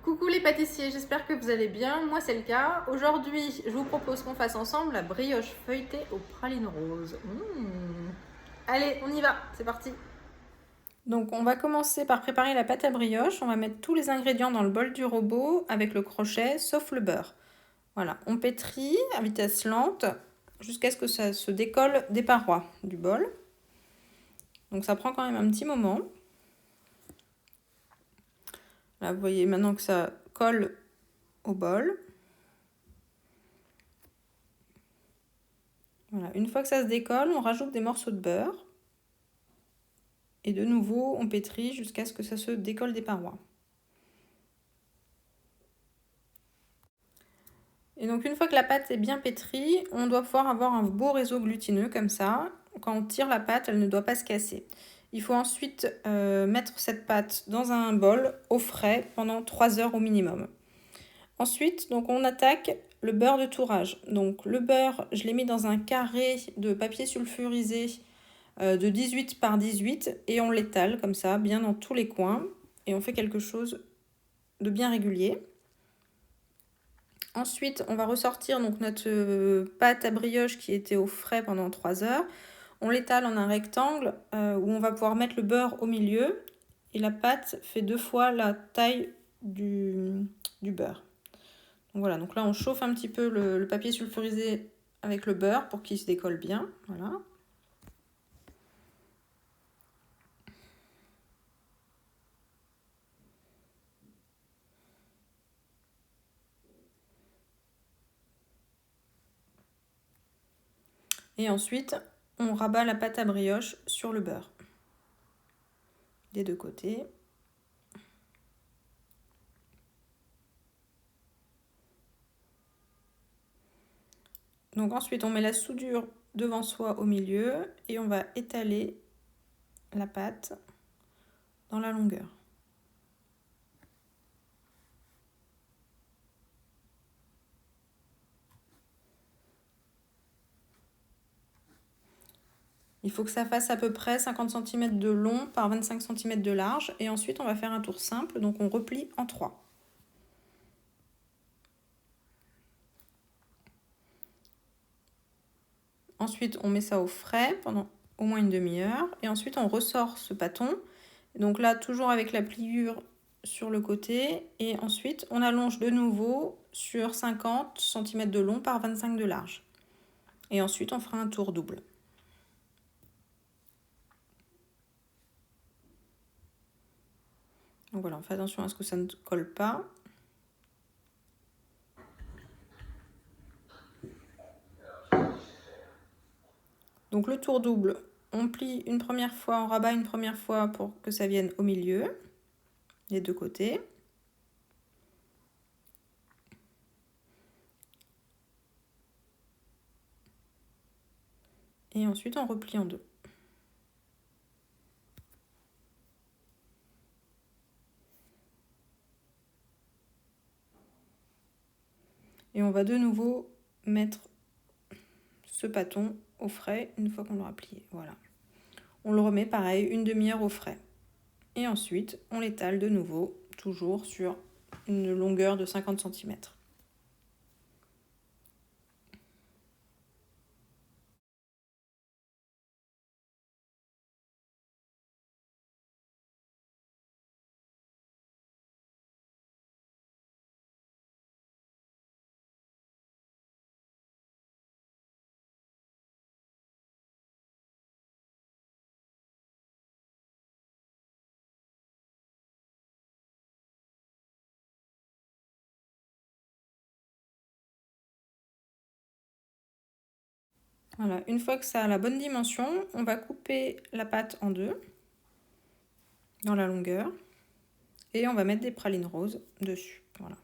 Coucou les pâtissiers, j'espère que vous allez bien, moi c'est le cas. Aujourd'hui, je vous propose qu'on fasse ensemble la brioche feuilletée aux pralines roses. Allez, on y va, c'est parti. Donc on va commencer par préparer la pâte à brioche. On va mettre tous les ingrédients dans le bol du robot avec le crochet, sauf le beurre. Voilà, on pétrit à vitesse lente jusqu'à ce que ça se décolle des parois du bol. Donc ça prend quand même un petit moment. Là, vous voyez maintenant que ça colle au bol. Voilà, une fois que ça se décolle, on rajoute des morceaux de beurre. Et de nouveau, on pétrit jusqu'à ce que ça se décolle des parois. Et donc une fois que la pâte est bien pétrie, on doit pouvoir avoir un beau réseau glutineux comme ça. Quand on tire la pâte, elle ne doit pas se casser. Il faut ensuite mettre cette pâte dans un bol au frais pendant 3 heures au minimum. Ensuite, donc on attaque le beurre de tourrage. Donc le beurre, je l'ai mis dans un carré de papier sulfurisé de 18 par 18 et on l'étale comme ça, bien dans tous les coins. Et on fait quelque chose de bien régulier. Ensuite, on va ressortir donc notre pâte à brioche qui était au frais pendant 3 heures. On l'étale en un rectangle où on va pouvoir mettre le beurre au milieu. Et la pâte fait 2 fois la taille du beurre. Donc voilà, donc là on chauffe un petit peu le papier sulfurisé avec le beurre pour qu'il se décolle bien. Voilà. Et ensuite, on rabat la pâte à brioche sur le beurre. Des deux côtés. Donc ensuite, on met la soudure devant soi au milieu et on va étaler la pâte dans la longueur. Il faut que ça fasse à peu près 50 cm de long par 25 cm de large. Et ensuite, on va faire un tour simple, donc on replie en 3. Ensuite, on met ça au frais pendant au moins une demi-heure. Et ensuite, on ressort ce pâton. Donc là, toujours avec la pliure sur le côté. Et ensuite, on allonge de nouveau sur 50 cm de long par 25 de large. Et ensuite, on fera un tour double. Donc voilà, on fait attention à ce que ça ne colle pas. Donc le tour double, on plie une première fois, on rabat une première fois pour que ça vienne au milieu, des deux côtés. Et ensuite on replie en deux. Et on va de nouveau mettre ce pâton au frais une fois qu'on l'aura plié. Voilà. On le remet pareil, une demi-heure au frais. Et ensuite, on l'étale de nouveau, toujours sur une longueur de 50 cm. Voilà, une fois que ça a la bonne dimension, on va couper la pâte en deux, dans la longueur, et on va mettre des pralines roses dessus. Voilà.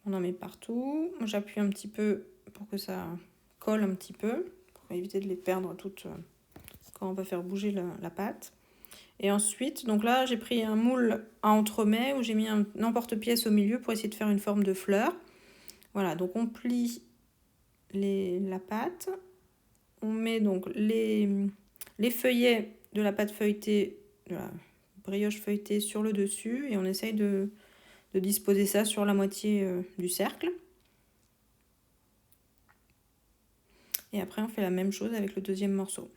On en met partout. J'appuie un petit peu pour que ça colle un petit peu, pour éviter de les perdre toutes quand on va faire bouger la pâte. Et ensuite, donc là, j'ai pris un moule à entremets où j'ai mis un emporte-pièce au milieu pour essayer de faire une forme de fleur. Voilà, donc on plie la pâte. On met donc les feuillets de la pâte feuilletée brioche feuilletée sur le dessus et on essaye de disposer ça sur la moitié du cercle. Et après on fait la même chose avec le deuxième morceau.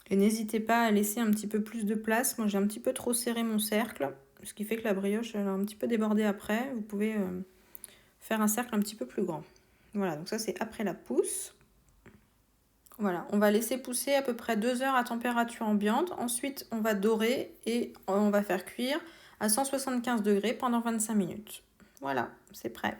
Et n'hésitez pas à laisser un petit peu plus de place. Moi j'ai un petit peu trop serré mon cercle, ce qui fait que la brioche elle a un petit peu débordé après. Vous pouvez faire un cercle un petit peu plus grand. Voilà, donc ça c'est après la pousse. Voilà, on va laisser pousser à peu près 2 heures à température ambiante. Ensuite, on va dorer et on va faire cuire à 175 degrés pendant 25 minutes. Voilà, c'est prêt.